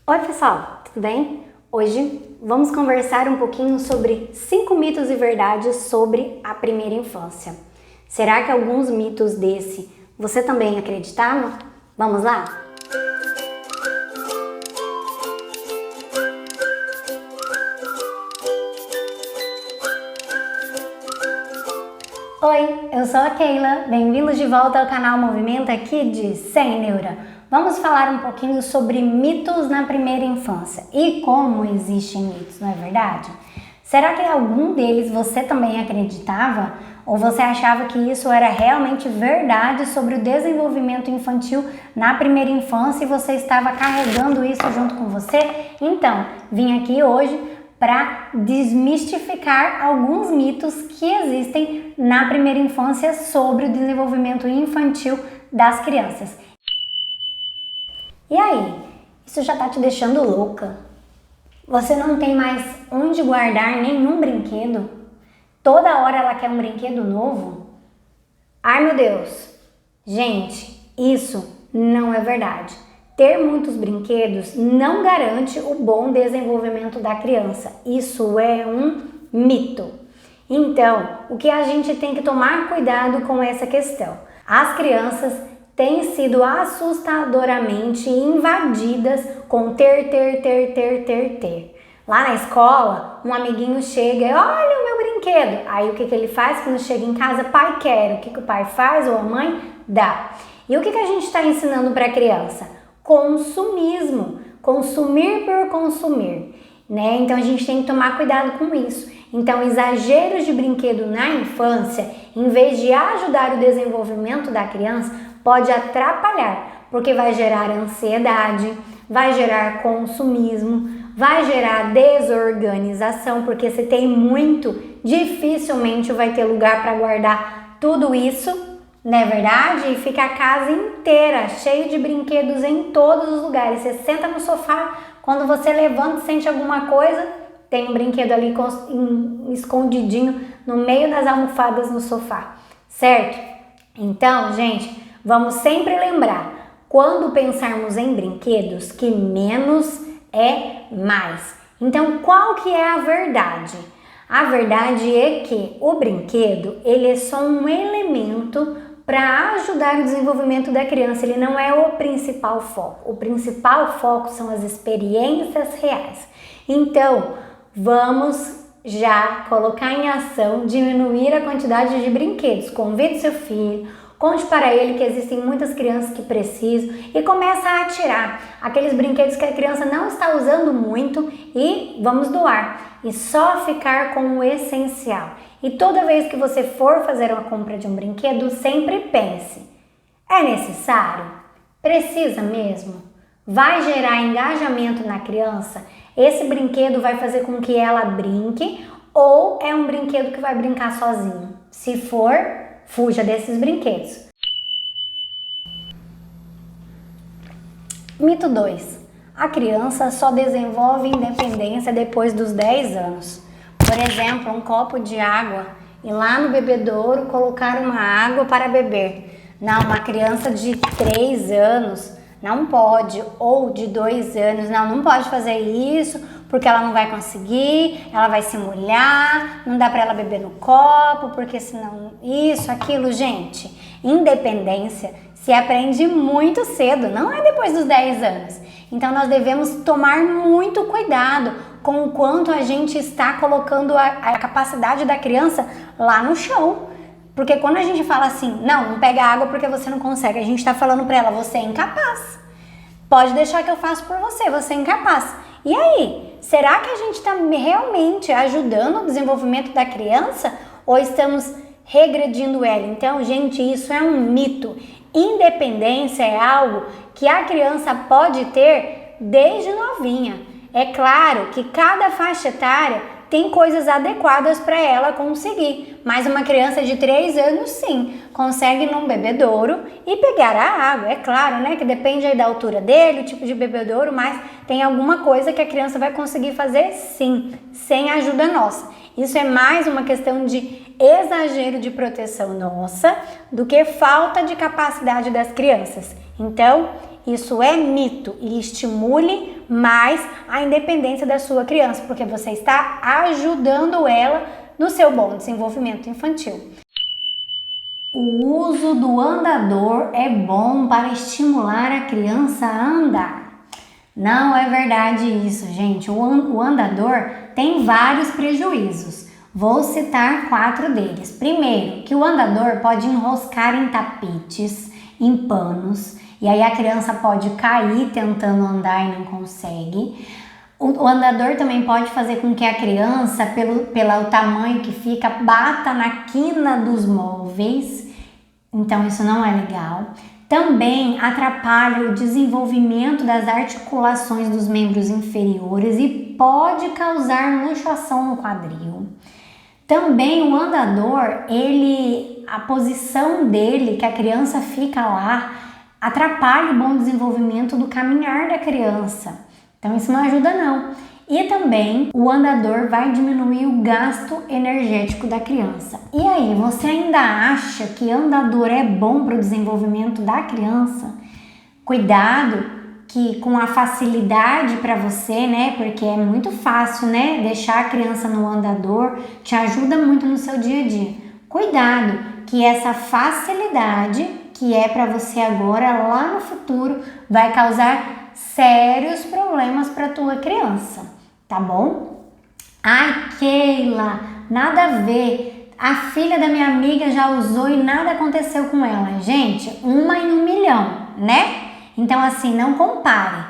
Oi pessoal, tudo bem? Hoje vamos conversar um pouquinho sobre 5 mitos e verdades sobre a primeira infância. Será que alguns mitos desse você também acreditava? Vamos lá? Oi, eu sou a Keila, bem-vindos de volta ao canal Movimenta Kids Sem Neura. Vamos falar um pouquinho sobre mitos na primeira infância e como existem mitos, não é verdade? Será que algum deles você também acreditava? Ou você achava que isso era realmente verdade sobre o desenvolvimento infantil na primeira infância e você estava carregando isso junto com você? Então, vim aqui hoje para desmistificar alguns mitos que existem na primeira infância sobre o desenvolvimento infantil das crianças. E aí, isso já tá te deixando louca? Você não tem mais onde guardar nenhum brinquedo? Toda hora ela quer um brinquedo novo? Ai meu Deus! Gente, isso não é verdade. Ter muitos brinquedos não garante o bom desenvolvimento da criança. Isso é um mito. Então, o que a gente tem que tomar cuidado com essa questão? As crianças têm sido assustadoramente invadidas com ter. Lá na escola, um amiguinho chega e olha o meu brinquedo. Aí o que ele faz quando chega em casa? Pai, quero. O que o pai faz ou a mãe? Dá. E o que a gente está ensinando para a criança? Consumismo, consumir por consumir, né? Então a gente tem que tomar cuidado com isso. Então, exageros de brinquedo na infância, em vez de ajudar o desenvolvimento da criança, pode atrapalhar, porque vai gerar ansiedade, vai gerar consumismo, vai gerar desorganização, porque se tem muito, dificilmente vai ter lugar para guardar tudo isso. Não é verdade? E fica a casa inteira cheia de brinquedos em todos os lugares. Você senta no sofá, quando você levanta e sente alguma coisa, tem um brinquedo ali escondidinho no meio das almofadas no sofá, certo? Então, gente, vamos sempre lembrar, quando pensarmos em brinquedos, que menos é mais. Então, qual que é a verdade? A verdade é que o brinquedo, ele é só um elemento para ajudar o desenvolvimento da criança, ele não é o principal foco. O principal foco são as experiências reais. Então, vamos já colocar em ação, diminuir a quantidade de brinquedos. Convide seu filho, conte para ele que existem muitas crianças que precisam e começa a tirar aqueles brinquedos que a criança não está usando muito e vamos doar. E só ficar com o essencial. E toda vez que você for fazer uma compra de um brinquedo, sempre pense: é necessário? Precisa mesmo? Vai gerar engajamento na criança? Esse brinquedo vai fazer com que ela brinque ou é um brinquedo que vai brincar sozinho? Se for, fuja desses brinquedos. Mito 2. A criança só desenvolve independência depois dos 10 anos. Por exemplo, um copo de água e lá no bebedouro colocar uma água para beber. Não, uma criança de 3 anos não pode, ou de 2 anos, não pode fazer isso porque ela não vai conseguir, ela vai se molhar, não dá para ela beber no copo porque senão isso, aquilo. Gente, independência se aprende muito cedo, não é depois dos 10 anos. Então nós devemos tomar muito cuidado com o quanto a gente está colocando a capacidade da criança lá no chão. Porque quando a gente fala assim, não pega água porque você não consegue, a gente está falando para ela, você é incapaz. Pode deixar que eu faço por você, você é incapaz. E aí, será que a gente está realmente ajudando o desenvolvimento da criança ou estamos regredindo ela? Então, gente, isso é um mito. Independência é algo que a criança pode ter desde novinha. É claro que cada faixa etária tem coisas adequadas para ela conseguir, mas uma criança de 3 anos sim, consegue ir num bebedouro e pegar a água. É claro, né, que depende aí da altura dele, o tipo de bebedouro, mas tem alguma coisa que a criança vai conseguir fazer sim, sem ajuda nossa. Isso é mais uma questão de exagero de proteção nossa do que falta de capacidade das crianças. Então, isso é mito e estimule mais a independência da sua criança, porque você está ajudando ela no seu bom desenvolvimento infantil. O uso do andador é bom para estimular a criança a andar. Não é verdade isso, gente. O andador tem vários prejuízos. Vou citar 4 deles. Primeiro, que o andador pode enroscar em tapetes, em panos, e aí a criança pode cair tentando andar e não consegue. O andador também pode fazer com que a criança, pelo tamanho que fica, bata na quina dos móveis. Então isso não é legal. Também atrapalha o desenvolvimento das articulações dos membros inferiores e pode causar luxação no quadril. Também o andador, a posição dele, que a criança fica lá, atrapalha o bom desenvolvimento do caminhar da criança. Então isso não ajuda não. E também o andador vai diminuir o gasto energético da criança. E aí, você ainda acha que andador é bom para o desenvolvimento da criança? Cuidado que com a facilidade para você, né? Porque é muito fácil, né? Deixar a criança no andador te ajuda muito no seu dia a dia. Cuidado que essa facilidade que é para você agora, lá no futuro, vai causar sérios problemas para tua criança, tá bom? Ai, Keila, nada a ver. A filha da minha amiga já usou e nada aconteceu com ela. Gente, 1 em 1 milhão, né? Então assim, não compare.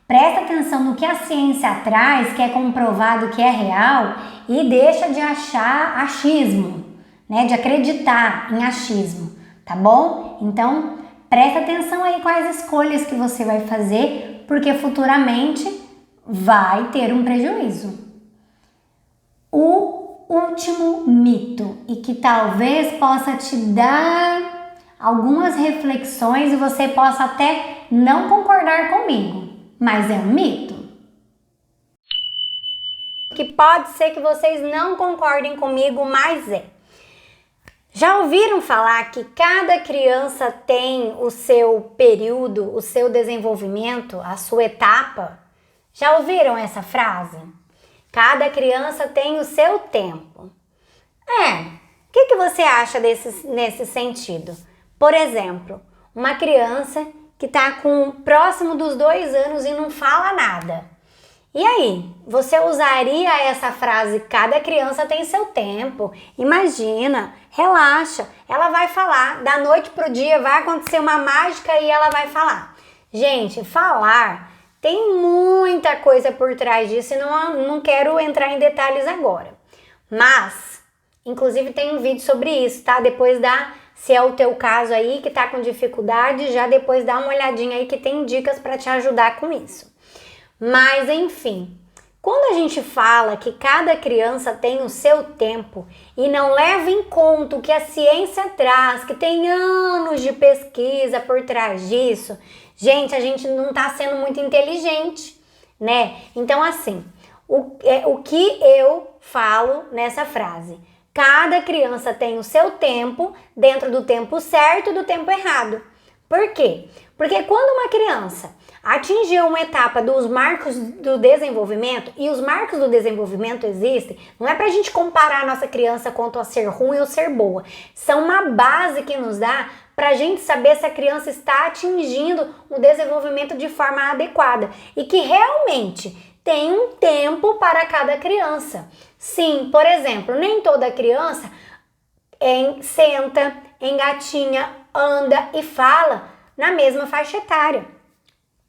Presta atenção no que a ciência traz, que é comprovado que é real, e deixa de achar achismo, né? De acreditar em achismo, tá bom? Então, presta atenção aí quais escolhas que você vai fazer, porque futuramente vai ter um prejuízo. O último mito, e que talvez possa te dar algumas reflexões e você possa até não concordar comigo, mas é um mito. Que pode ser que vocês não concordem comigo, mas é. Já ouviram falar que cada criança tem o seu período, o seu desenvolvimento, a sua etapa? Já ouviram essa frase? Cada criança tem o seu tempo. O que você acha nesse sentido? Por exemplo, uma criança que está próximo dos 2 anos e não fala nada. E aí, você usaria essa frase, cada criança tem seu tempo? Imagina, relaxa, ela vai falar, da noite pro dia vai acontecer uma mágica e ela vai falar. Gente, falar tem muita coisa por trás disso e não quero entrar em detalhes agora. Mas, inclusive tem um vídeo sobre isso, tá? Depois se é o teu caso aí que tá com dificuldade, já depois dá uma olhadinha aí que tem dicas para te ajudar com isso. Mas enfim, quando a gente fala que cada criança tem o seu tempo e não leva em conta o que a ciência traz, que tem anos de pesquisa por trás disso, gente, a gente não tá sendo muito inteligente, né? Então assim, o que eu falo nessa frase? Cada criança tem o seu tempo dentro do tempo certo e do tempo errado. Por quê? Porque quando uma criança atingiu uma etapa dos marcos do desenvolvimento, e os marcos do desenvolvimento existem, não é pra gente comparar a nossa criança quanto a ser ruim ou ser boa, são uma base que nos dá pra gente saber se a criança está atingindo o desenvolvimento de forma adequada e que realmente tem um tempo para cada criança. Sim, por exemplo, nem toda criança senta, engatinha, anda e fala na mesma faixa etária.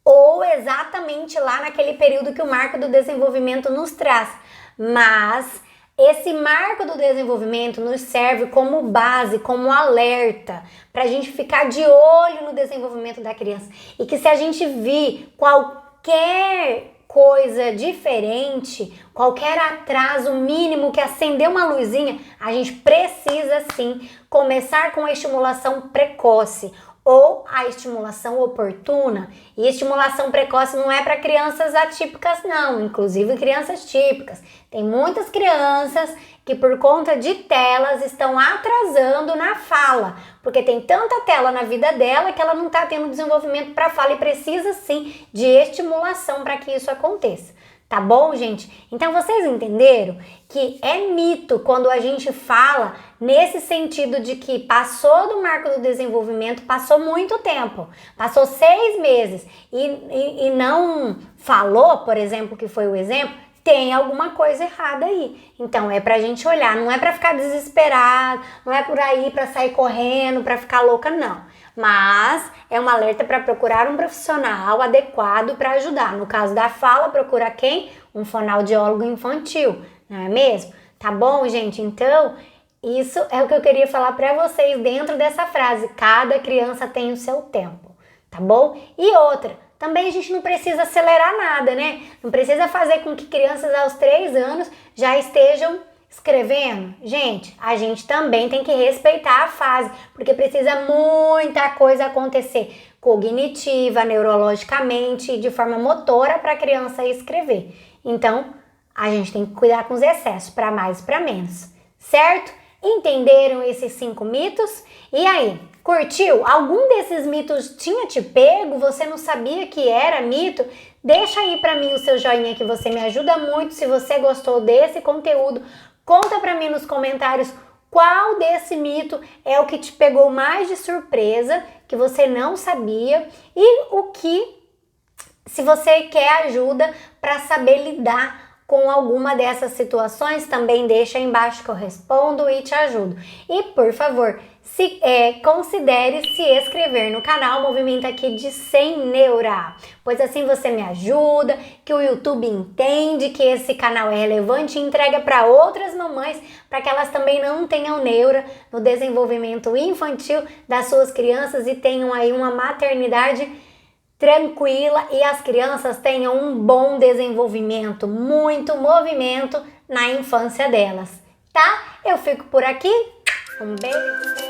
Ou exatamente lá naquele período que o marco do desenvolvimento nos traz. Mas esse marco do desenvolvimento nos serve como base, como alerta, para a gente ficar de olho no desenvolvimento da criança. E que se a gente vir qualquer coisa diferente, qualquer atraso mínimo que acender uma luzinha, a gente precisa sim começar com a estimulação precoce, ou a estimulação oportuna. E estimulação precoce não é para crianças atípicas não, inclusive crianças típicas. Tem muitas crianças que por conta de telas estão atrasando na fala, porque tem tanta tela na vida dela que ela não está tendo desenvolvimento para fala e precisa sim de estimulação para que isso aconteça. Tá bom, gente? Então vocês entenderam que é mito quando a gente fala nesse sentido de que passou do marco do desenvolvimento, passou muito tempo, passou 6 meses e não falou, por exemplo, que foi o exemplo, tem alguma coisa errada aí. Então é pra gente olhar, não é pra ficar desesperado, não é por aí pra sair correndo, pra ficar louca, não. Mas é um alerta para procurar um profissional adequado para ajudar. No caso da fala, procura quem? Um fonoaudiólogo infantil, não é mesmo? Tá bom, gente? Então, isso é o que eu queria falar para vocês dentro dessa frase. Cada criança tem o seu tempo, tá bom? E outra, também a gente não precisa acelerar nada, né? Não precisa fazer com que crianças aos 3 anos já estejam escrevendo. Gente, a gente também tem que respeitar a fase, porque precisa muita coisa acontecer cognitiva, neurologicamente e de forma motora para a criança escrever. Então, a gente tem que cuidar com os excessos, para mais e para menos, certo? Entenderam esses 5 mitos? E aí, curtiu? Algum desses mitos tinha te pego? Você não sabia que era mito? Deixa aí para mim o seu joinha que você me ajuda muito. Se você gostou desse conteúdo, conta para mim nos comentários qual desse mito é o que te pegou mais de surpresa, que você não sabia, e o que, se você quer ajuda para saber lidar com alguma dessas situações, também deixa aí embaixo que eu respondo e te ajudo. E por favor, considere se inscrever no canal Movimenta Kids Sem Neura, pois assim você me ajuda, que o YouTube entende que esse canal é relevante e entrega para outras mamães, para que elas também não tenham neura no desenvolvimento infantil das suas crianças e tenham aí uma maternidade tranquila e as crianças tenham um bom desenvolvimento, muito movimento na infância delas, tá? Eu fico por aqui, um beijo!